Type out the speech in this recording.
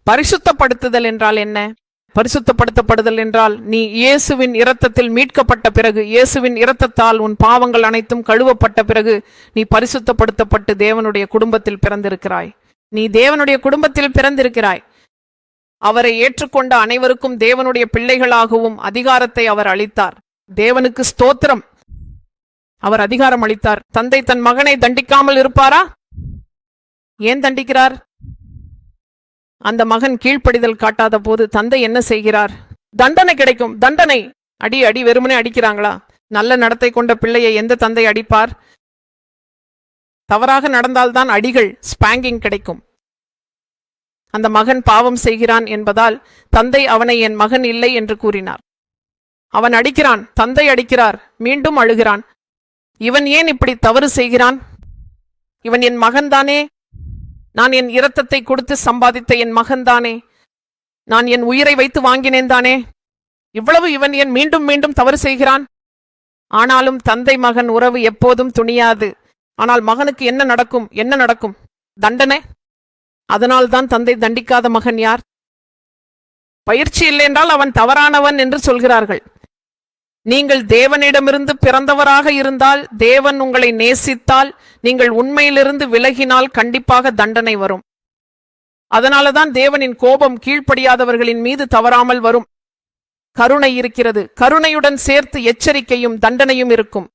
பரிசுத்தப்படுத்துதல் என்றால் என்ன? பரிசுத்தப்படுத்தப்படுதல் என்றால் நீ இயேசுவின் இரத்தத்தில் மீட்கப்பட்ட பிறகு, இயேசுவின் இரத்தத்தால் உன் பாவங்கள் அனைத்தும் கழுவப்பட்ட பிறகு நீ பரிசுத்தப்படுத்தப்பட்டு தேவனுடைய குடும்பத்தில் பிறந்திருக்கிறாய். நீ தேவனுடைய குடும்பத்தில் பிறந்திருக்கிறாய். அவரை ஏற்றுக்கொண்ட அனைவருக்கும் தேவனுடைய பிள்ளைகளாகவும் அதிகாரத்தை அவர் அளித்தார். தேவனுக்கு ஸ்தோத்திரம். அவர் அதிகாரம் அளித்தார். தந்தை தன் மகனை தண்டிக்காமல் இருப்பாரா? ஏன் தண்டிக்கிறார்? அந்த மகன் கீழ்ப்படிதல் காட்டாத போது தந்தை என்ன செய்கிறார்? தண்டனை கிடைக்கும். தண்டனை. அடி வெறுமனே அடிக்கிறாங்களா? நல்ல நடத்தை கொண்ட பிள்ளையை எந்த தந்தை அடிப்பார்? தவறாக நடந்தால்தான் அடிகள், ஸ்பாங்கிங் கிடைக்கும். அந்த மகன் பாவம் செய்கிறான் என்பதால் தந்தை அவனை என் மகன் இல்லை என்று கூறினார். அவன் அடிக்கிறான், தந்தை அடிக்கிறார், மீண்டும் அழுகிறான். இவன் ஏன் இப்படி தவறு செய்கிறான்? இவன் என் மகன்தானே, நான் என் இரத்தத்தை கொடுத்து சம்பாதித்த என் மகன்தானே, நான் என் உயிரை வைத்து வாங்கினேன் தானே, இவ்வளவு இவன் ஏன் மீண்டும் மீண்டும் தவறு செய்கிறான்? ஆனாலும் தந்தை மகன் உறவு எப்போதும் துணியாது. ஆனால் மகனுக்கு என்ன நடக்கும்? என்ன நடக்கும்? தண்டனை. அதனால்தான் தந்தை தண்டிக்காத மகன் யார்? பயிற்சி இல்லை என்றால் அவன் தவறானவன் என்று சொல்கிறார்கள். நீங்கள் தேவனிடமிருந்து பிறந்தவராக இருந்தால், தேவன் உங்களை நேசித்தால், நீங்கள் உண்மையிலிருந்து விலகினால் கண்டிப்பாக தண்டனை வரும். அதனாலதான் தேவனின் கோபம் கீழ்ப்படியாதவர்களின் மீது தவறாமல் வரும். கருணை இருக்கிறது. கருணையுடன் சேர்த்து எச்சரிக்கையும் தண்டனையும் இருக்கும்.